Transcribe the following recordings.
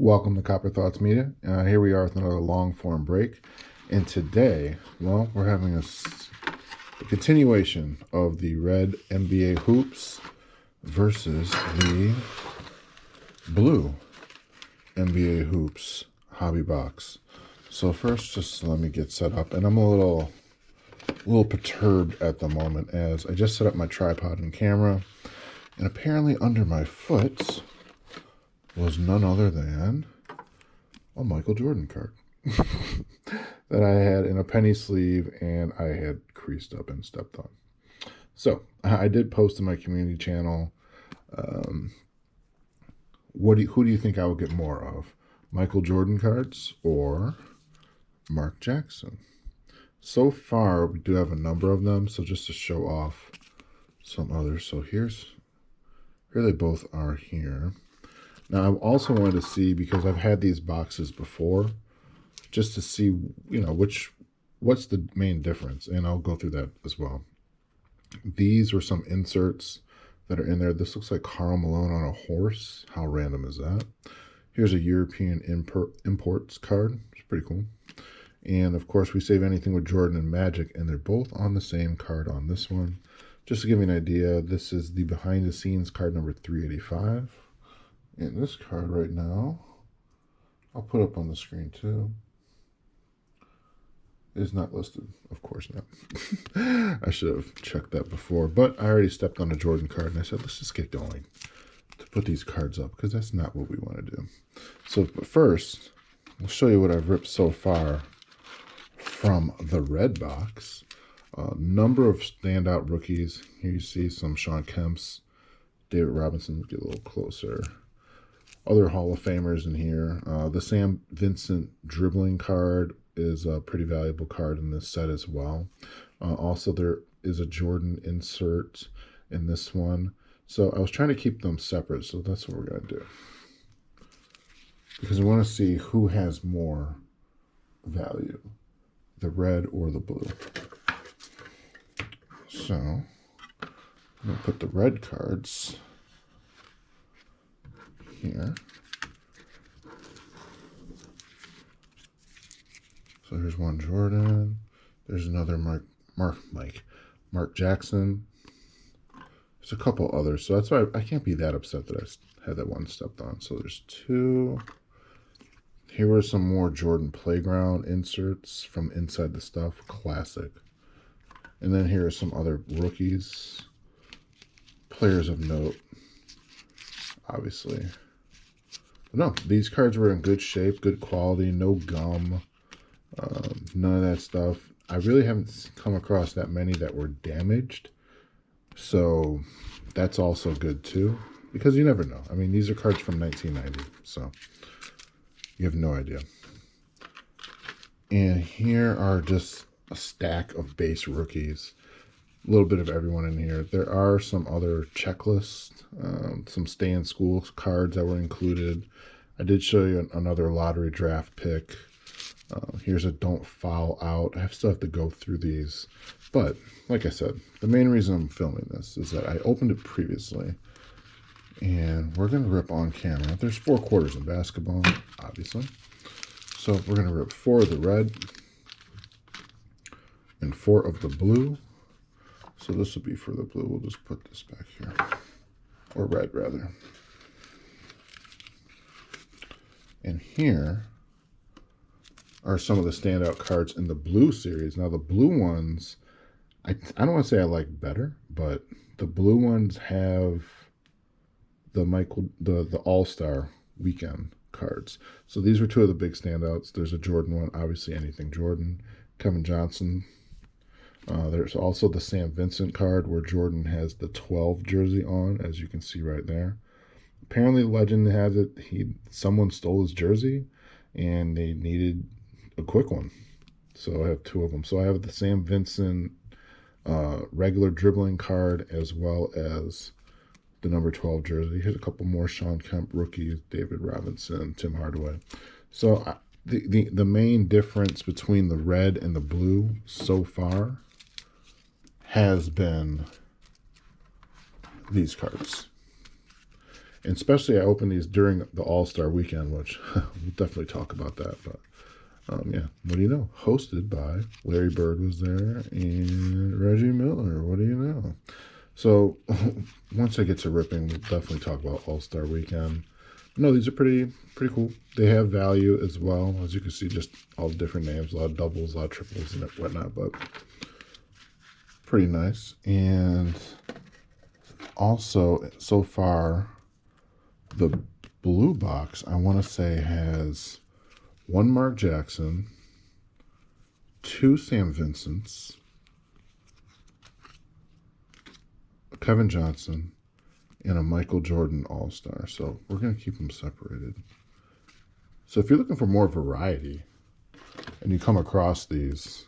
Welcome to Copper Thoughts Media. Here we are with another long form break. And today, well, we're having a continuation of the red NBA hoops versus the blue NBA hoops hobby box. So first, just let me get set up. And I'm a little perturbed at the moment as I just set up my tripod and camera. And apparently under my foot was none other than a Michael Jordan card that I had in a penny sleeve and I had creased up and stepped on. So I did post in my community channel, who do you think I will get more of? Michael Jordan cards or Mark Jackson? So far, we do have a number of them, so just to show off some others. So here they both are here. Now, I also wanted to see, because I've had these boxes before, just to see, what's the main difference, and I'll go through that as well. These are some inserts that are in there. This looks like Karl Malone on a horse. How random is that? Here's a European imports card. It's pretty cool. And, of course, we save anything with Jordan and Magic, and they're both on the same card on this one. Just to give you an idea, this is the behind-the-scenes card number 385. And this card right now, I'll put up on the screen too, is not listed. Of course not. I should have checked that before, but I already stepped on a Jordan card and I said, let's just get going to put these cards up because that's not what we want to do. So, but first, I'll show you what I've ripped so far from the red box. Number of standout rookies. Here you see some Shawn Kemp's, David Robinson, get a little closer. Other Hall of Famers in here. The Sam Vincent dribbling card is a pretty valuable card in this set as well. Also, there is a Jordan insert in this one. So I was trying to keep them separate, so that's what we're going to do. Because we want to see who has more value, the red or the blue. So I'm going to put the red cards here. So here's one Jordan. There's another Mark Jackson. There's a couple others. So that's why I can't be that upset that I had that one stepped on. So there's two. Here are some more Jordan Playground inserts from Inside the Stuff. Classic. And then here are some other rookies. Players of note. Obviously. No, these cards were in good shape, good quality, no gum, none of that stuff. I really haven't come across that many that were damaged, so that's also good too, because you never know. I mean, these are cards from 1990, so you have no idea. And here are just a stack of base rookies. A little bit of everyone in here. There are some other checklists, some stay in school cards that were included. I did show you another lottery draft pick. Here's a don't foul out. I still have to go through these. But, like I said, the main reason I'm filming this is that I opened it previously. And we're going to rip on camera. There's 4 quarters in basketball, obviously. So we're going to rip 4 of the red and 4 of the blue. So this will be for the blue. We'll just put this back here. Or red, rather. And here are some of the standout cards in the blue series. Now, the blue ones, I don't want to say I like better, but the blue ones have the All-Star Weekend cards. So these were 2 of the big standouts. There's a Jordan one, obviously anything Jordan. Kevin Johnson. There's also the Sam Vincent card where Jordan has the 12 jersey on, as you can see right there. Apparently, legend has it someone stole his jersey, and they needed a quick one. So I have 2 of them. So I have the Sam Vincent regular dribbling card as well as the number 12 jersey. Here's a couple more Shawn Kemp rookies, David Robinson, Tim Hardaway. So the main difference between the red and the blue so far has been these cards. And especially I opened these during the All-Star weekend, which we'll definitely talk about that. But yeah, what do you know? Hosted by Larry Bird was there and Reggie Miller. What do you know? So once I get to ripping, we'll definitely talk about All-Star weekend. No, these are pretty cool. They have value as well. As you can see, just all the different names, a lot of doubles, a lot of triples and whatnot, but pretty nice. And also, so far, the blue box, I want to say, has 1 Mark Jackson, 2 Sam Vincents, Kevin Johnson, and a Michael Jordan All-Star. So we're going to keep them separated. So if you're looking for more variety and you come across these,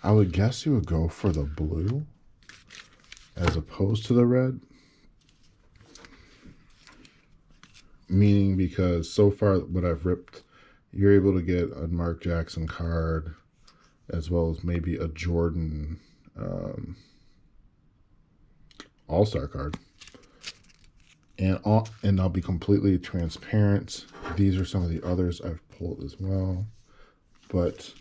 I would guess you would go for the blue as opposed to the red. Meaning because so far what I've ripped, you're able to get a Mark Jackson card as well as maybe a Jordan All-Star card. And I'll be completely transparent. These are some of the others I've pulled as well. But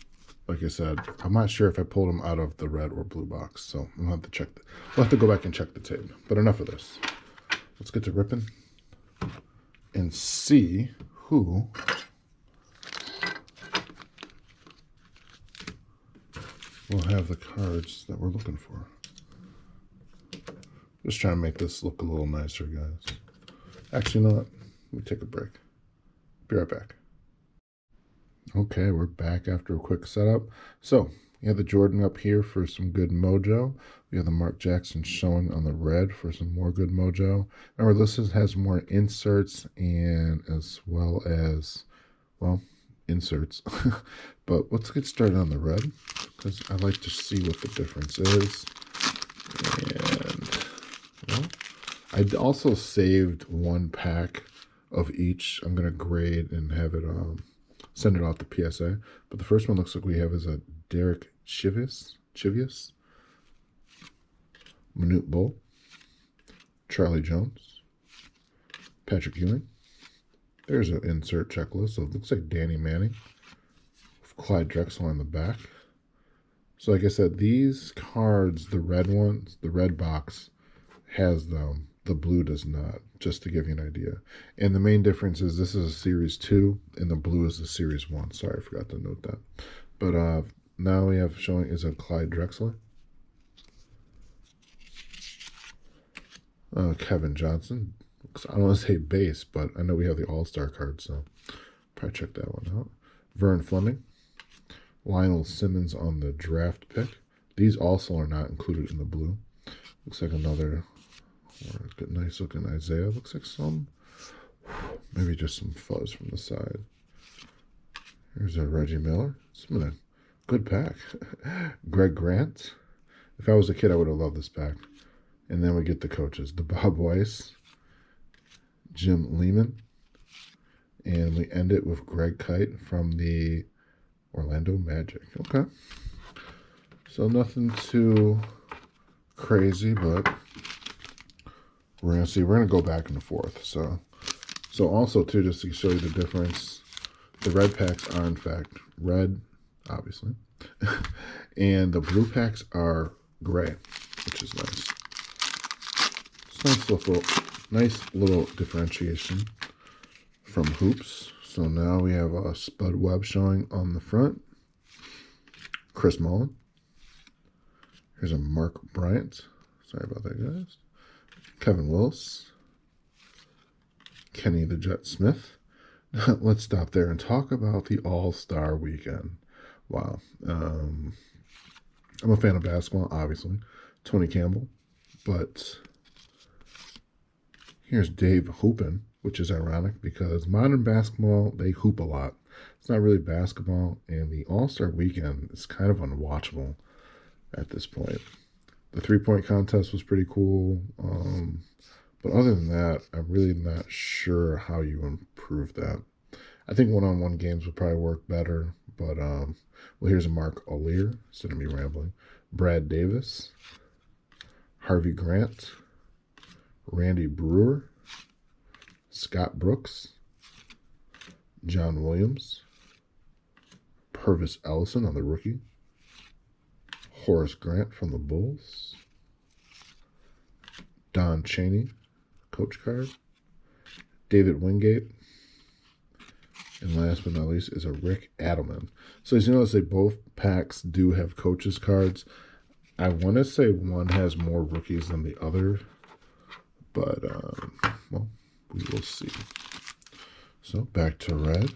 like I said, I'm not sure if I pulled them out of the red or blue box. So we'll have to check. We'll have to go back and check the tape. But enough of this. Let's get to ripping and see who will have the cards that we're looking for. Just trying to make this look a little nicer, guys. Actually, you know what? Let me take a break. Be right back. Okay, we're back after a quick setup. So, we have the Jordan up here for some good mojo. We have the Mark Jackson showing on the red for some more good mojo. Remember, this has more inserts and as well as, well, inserts. But let's get started on the red because I like to see what the difference is. And, well, I also saved 1 pack of each. I'm going to grade and have it send it off to PSA. But the first one looks like we have is a Derek Chivius, Manute Bol, Charlie Jones, Patrick Ewing. There's an insert checklist. So it looks like Danny Manning with Clyde Drexler on the back. So like I said, these cards, the red ones, the red box has them. The blue does not, just to give you an idea. And the main difference is this is a Series 2 and the blue is the Series 1. Sorry, I forgot to note that. But now we have showing is a Clyde Drexler. Kevin Johnson. I don't want to say base, but I know we have the All-Star card, so probably check that one out. Vern Fleming. Lionel Simmons on the draft pick. These also are not included in the blue. Looks like another nice looking Isaiah. Looks like some, maybe just some fuzz from the side. Here's a Reggie Miller. It's been a good pack. Greg Grant. If I was a kid, I would have loved this pack. And then we get the coaches. The Bob Weiss. Jim Lehman. And we end it with Greg Kite from the Orlando Magic. Okay. So nothing too crazy, but we're going to see. We're going to go back and forth. So also, too, just to show you the difference, the red packs are, in fact, red, obviously. And the blue packs are gray, which is nice. It's nice little differentiation from Hoops. So now we have a Spud Webb showing on the front. Chris Mullin. Here's a Mark Bryant. Sorry about that, guys. Kevin Willis. Kenny the Jet Smith. Let's stop there and talk about the All-Star weekend. Wow. I'm a fan of basketball, obviously. Tony Campbell. But here's Dave Hoopin, which is ironic because modern basketball, they hoop a lot. It's not really basketball, and the All-Star weekend is kind of unwatchable at this point. The three-point contest was pretty cool. But other than that, I'm really not sure how you improve that. I think one-on-one games would probably work better. But, well, here's a Mark O'Lear, instead of me rambling. Brad Davis. Harvey Grant. Randy Brewer. Scott Brooks, John Williams, Purvis Ellison on the rookie, Horace Grant from the Bulls, Don Chaney, coach card, David Wingate, and last but not least is a Rick Adelman. So as you notice, both packs do have coaches cards. I want to say one has more rookies than the other, but well, we will see. So back to red.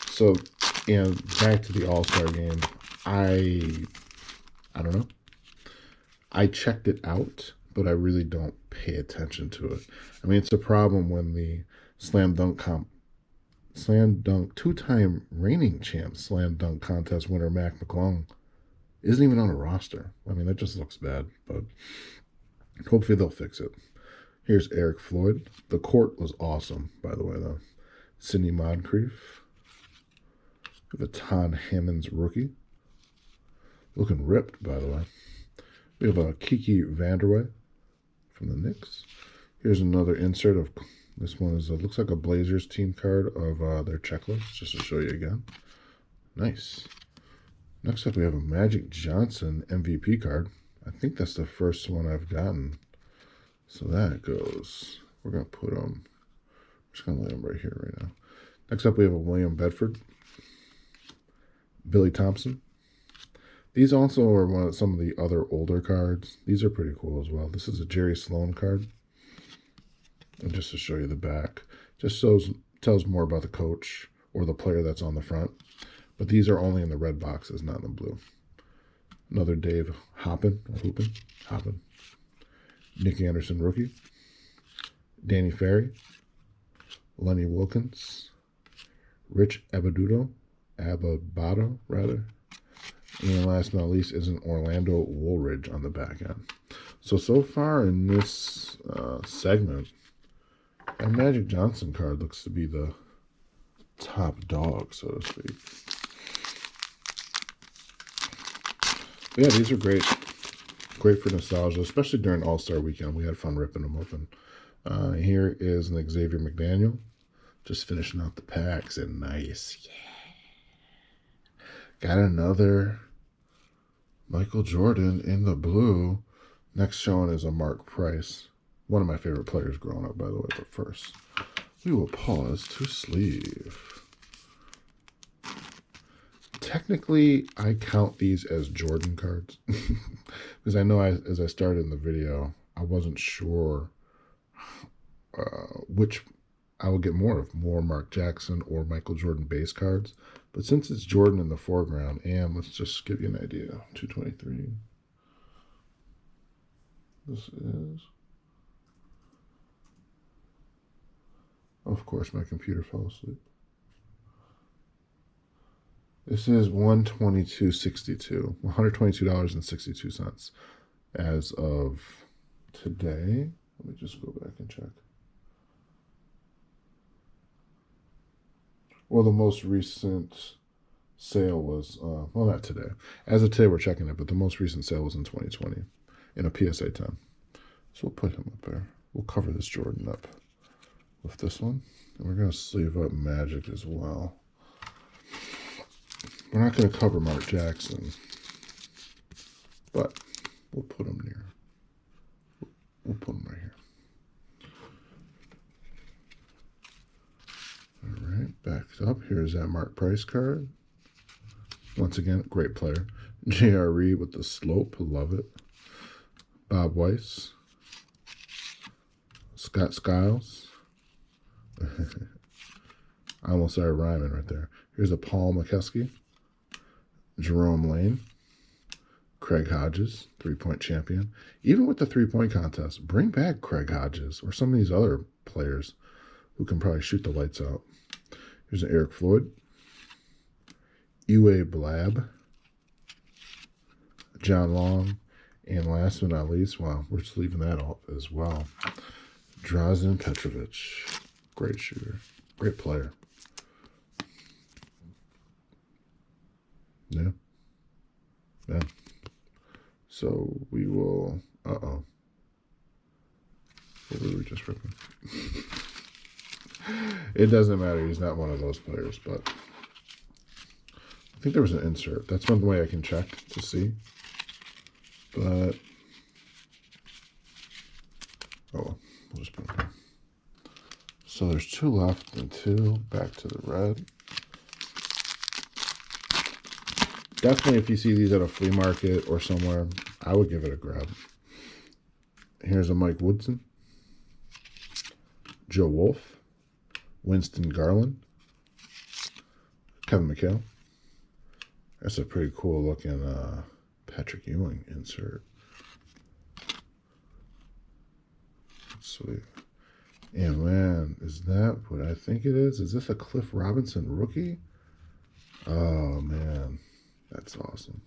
So, and back to the All-Star game. I don't know. I checked it out, but I really don't pay attention to it. I mean, it's a problem when the slam dunk two-time reigning champ slam dunk contest winner Mac McClung isn't even on a roster. I mean, that just looks bad, but hopefully they'll fix it. Here's Eric Floyd. The court was awesome, by the way, though. Sidney Moncrief. We have a Todd Hammonds rookie. Looking ripped, by the way. We have a Kiki Vanderway from the Knicks. Here's another insert of, this one is, looks like a Blazers team card of their checklist, just to show you again. Nice. Next up, we have a Magic Johnson MVP card. I think that's the first one I've gotten. So that goes, we're going to put them, just going to lay them right here right now. Next up, we have a William Bedford, Billy Thompson. These also are some of the other older cards. These are pretty cool as well. This is a Jerry Sloan card. And just to show you the back, just tells more about the coach or the player that's on the front. But these are only in the red boxes, not in the blue. Another Dave Hoppin. Nick Anderson rookie. Danny Ferry. Lenny Wilkins. Rich Abado, rather. And last but not least is an Orlando Woolridge on the back end. So far in this segment, that Magic Johnson card looks to be the top dog, so to speak. But yeah, these are great. Great for nostalgia, especially during All-Star Weekend. We had fun ripping them open. Here is an Xavier McDaniel. Just finishing out the packs, and nice. Yeah. Got another Michael Jordan in the blue. Next showing is a Mark Price. One of my favorite players growing up, by the way. But first, we will pause to sleeve. Technically, I count these as Jordan cards. Because I know as I started in the video, I wasn't sure which I will get more of. More Mark Jackson or Michael Jordan base cards. But since it's Jordan in the foreground, and let's just give you an idea. 223. This is... Of course, my computer fell asleep. This is $122.62. $122.62 as of today. Let me just go back and check. Well, the most recent sale was, well, not today. As of today, we're checking it, but the most recent sale was in 2020 in a PSA 10. So we'll put him up there. We'll cover this Jordan up with this one. And we're going to sleeve up Magic as well. We're not going to cover Mark Jackson, but we'll put him near. We'll put him right here. All right, backed up. Here's that Mark Price card. Once again, great player. J.R. Reed with the slope. Love it. Bob Weiss. Scott Skiles. I almost started rhyming right there. Here's a Paul McKeskey. Jerome Lane. Craig Hodges, three-point champion. Even with the three-point contest, bring back Craig Hodges or some of these other players who can probably shoot the lights out. Here's an Eric Floyd. Uwe Blab. John Long. And last but not least, well, we're just leaving that off as well. Drazen Petrovic. Great shooter. Great player. Yeah. Yeah. So we will, we'll Or did we just rip him? It doesn't matter. He's not one of those players, but I think there was an insert. That's one way I can check to see. But, oh well, we'll just put it in. So there's 2 left and 2. Back to the red. Definitely, if you see these at a flea market or somewhere, I would give it a grab. Here's a Mike Woodson, Joe Wolf, Winston Garland, Kevin McHale. That's a pretty cool looking Patrick Ewing insert. Sweet. And man, is that what I think it is? Is this a Cliff Robinson rookie? Oh man, that's awesome.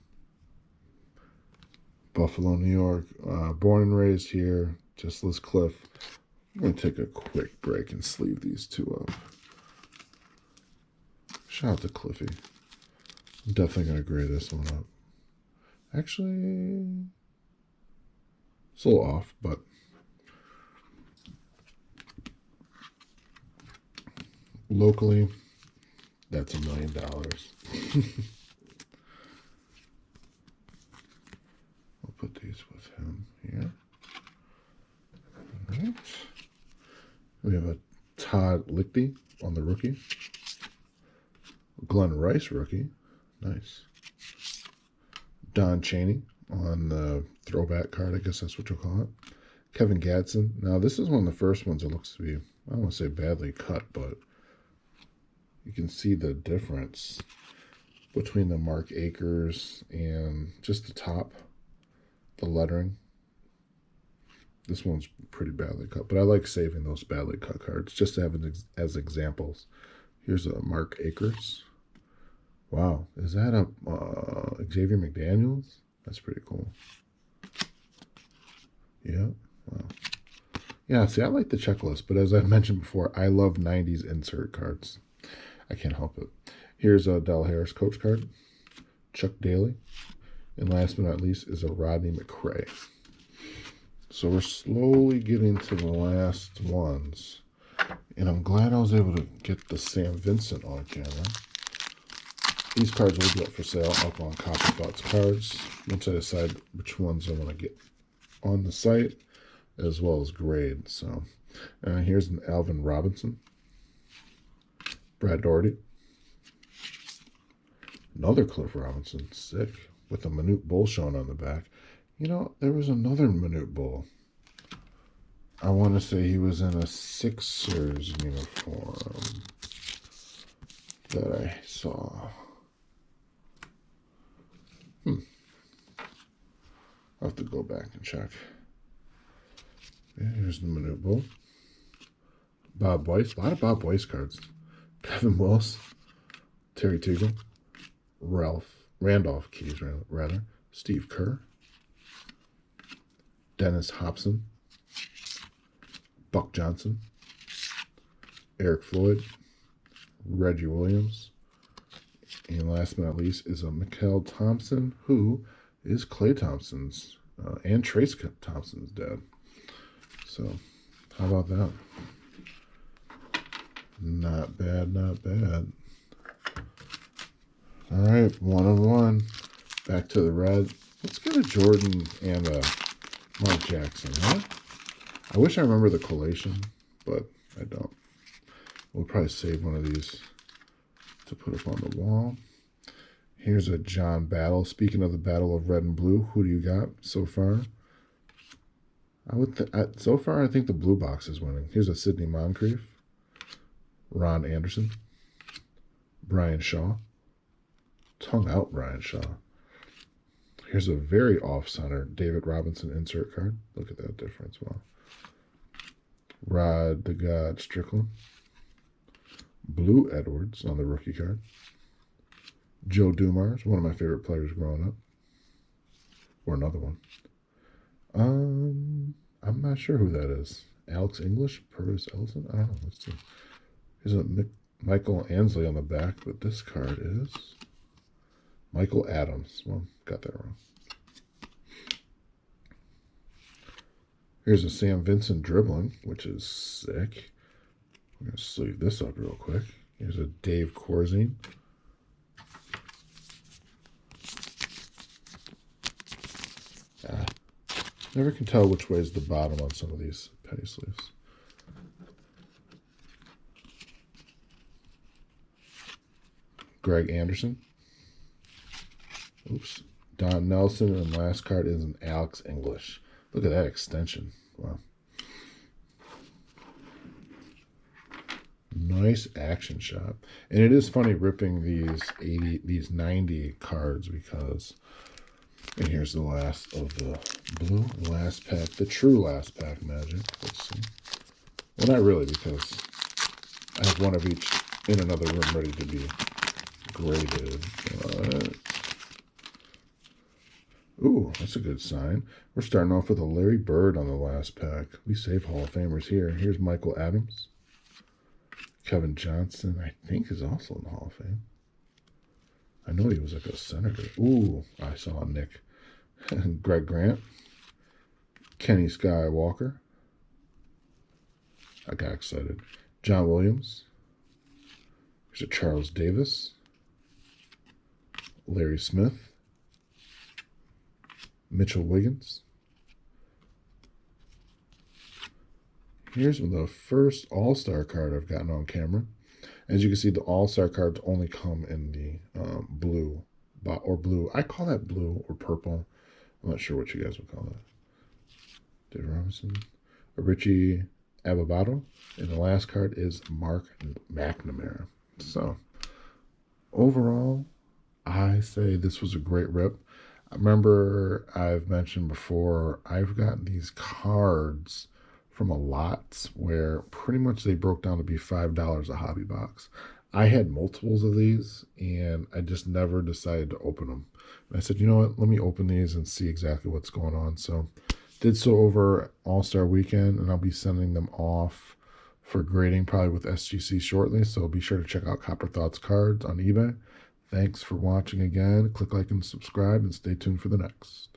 Buffalo, New York. Born and raised here. Just this Cliff. I'm going to take a quick break and sleeve these 2 up. Shout out to Cliffy. I'm definitely going to grade this one up. Actually, it's a little off, but locally, that's $1 million. We'll put these with him here. All right. We have a Todd Lichty on the rookie. Glenn Rice rookie. Nice. Don Chaney on the throwback card. I guess that's what you'll call it. Kevin Gadsden. Now, this is one of the first ones that looks to be, I don't want to say badly cut, but you can see the difference between the Mark Akers and just the top, the lettering. This one's pretty badly cut, but I like saving those badly cut cards just to have it as examples. Here's a Mark Akers. Wow, is that a Xavier McDaniels? That's pretty cool. Yeah, wow. Yeah, see, I like the checklist, but as I've mentioned before, I love 90s insert cards. I can't help it. Here's a Del Harris coach card, Chuck Daly, and last but not least is a Rodney McRae. So we're slowly getting to the last ones, and I'm glad I was able to get the Sam Vincent on camera. These cards will be up for sale up on CopperThoughtsCards once I decide which ones I want to get on the site, as well as grade. So here's an Alvin Robinson, Brad Daugherty, another Cliff Robinson, sick, with a Manute Bull shown on the back. You know, there was another Manute Bull. I want to say he was in a Sixers uniform that I saw. I'll have to go back and check. Yeah, here's the Manute Bull. Bob Weiss. A lot of Bob Weiss cards. Kevin Willis. Terry Teagle. Randolph Keys, rather. Steve Kerr. Dennis Hobson. Buck Johnson. Eric Floyd. Reggie Williams. And last but not least is a Mikael Thompson, who is Klay Thompson's and Trace Thompson's dad. So, how about that? Not bad, not bad. All right, 1-on-1. Back to the red. Let's get a Jordan and a Mark Jackson, huh? I wish I remember the collation, but I don't. We'll probably save one of these to put up on the wall. Here's a John Battle. Speaking of the battle of red and blue, who do you got so far? So far, I think the blue box is winning. Here's a Sidney Moncrief, Ron Anderson, Brian Shaw, tongue out Brian Shaw. Here's a very off-center David Robinson insert card. Look at that difference. Wow. Rod the God Strickland, Blue Edwards on the rookie card. Joe Dumars, one of my favorite players growing up. Or another one. I'm not sure who that is. Alex English, Purvis Ellison? I don't know. Let's see. Here's a Michael Ansley on the back, but this card is Michael Adams. Well, got that wrong. Here's a Sam Vincent dribbling, which is sick. I'm going to sleeve this up real quick. Here's a Dave Corzine. Never can tell which way is the bottom on some of these penny sleeves. Greg Anderson. Oops. Don Nelson, and last card is an Alex English. Look at that extension. Wow. Nice action shot. And it is funny ripping these 90 cards because, and here's the last of the blue last pack, the true last pack magic. Let's see. Well, not really, because I have one of each in another room ready to be graded. Ooh, that's a good sign. We're starting off with a Larry Bird on the last pack. We save Hall of Famers here. Here's Michael Adams. Kevin Johnson, I think, is also in the Hall of Fame. I know he was like a senator. Ooh, I saw Nick. Greg Grant. Kenny Skywalker. I got excited. John Williams. There's a Charles Davis. Larry Smith. Mitchell Wiggins. Here's the first All-Star card I've gotten on camera. As you can see, the All-Star cards only come in the blue or blue. I call that blue or purple. I'm not sure what you guys would call that. David Robinson. Richie Ababato. And the last card is Mark McNamara. So, overall, I say this was a great rip. I remember I've mentioned before, I've gotten these cards from a lot where pretty much they broke down to be $5 a hobby box. I had multiples of these and I just never decided to open them. And I said, you know what, let me open these and see exactly what's going on. So did so over All-Star Weekend, and I'll be sending them off for grading probably with SGC shortly. So be sure to check out CopperThoughtsCards on eBay. Thanks for watching again. Click like and subscribe and stay tuned for the next.